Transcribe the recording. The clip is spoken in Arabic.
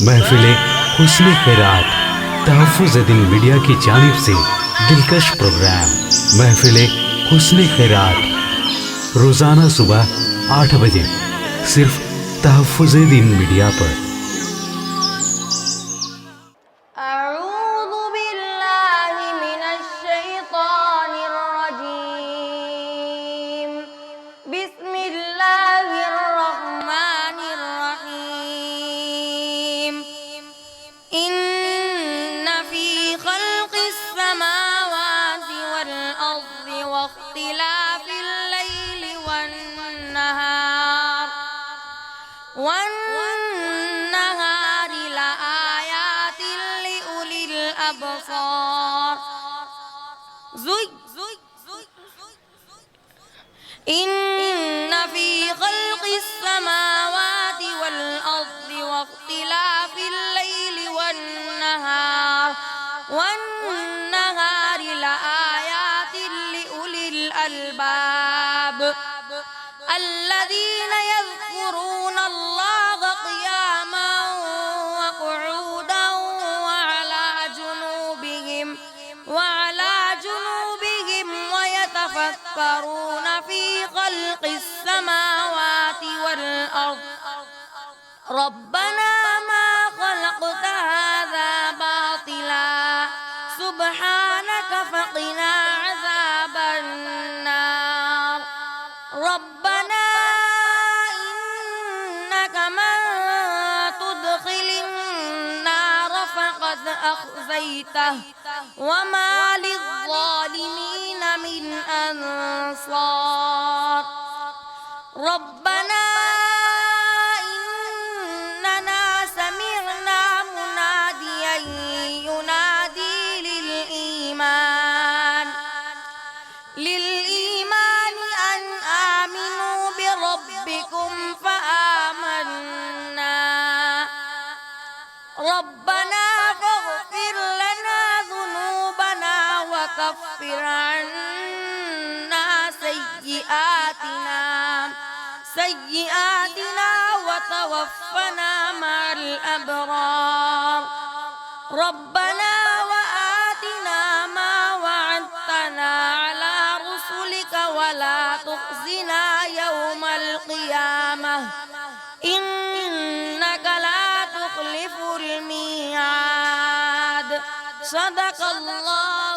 महफिले हुस्न खैरात तहफ़्फ़ुज़ दिन मीडिया की जानिब से दिलकश प्रोग्राम महफिले हुस्न खैरात रोज़ाना सुबह 8 बजे सिर्फ तहफ़्फ़ुज़ दिन मीडिया पर। إن في خلق السماوات والأرض واختلاف الليل والنهار لآيات لأولي الألباب الذين يذكرون الله قياما وقعودا وعلى جنوبهم ويتفكرون في خلق السماوات والأرض ربنا ما خلقت هذا باطلا سبحانك فقنا عذاب النار ربنا إنك من تدخل النار فقد أخزيته وما للظالمين من أنصار ربنا إننا سمعنا مناديا ينادي للإيمان أن آمنوا بربكم فآمنا ربنا فاغفر لنا ذنوبنا وكفر عنا سيئاتنا وتوفنا مع الأبرار ربنا وآتنا ما وعدتنا على رسلك ولا تخزنا يوم القيامة إنك لا تخلف الميعاد صدق الله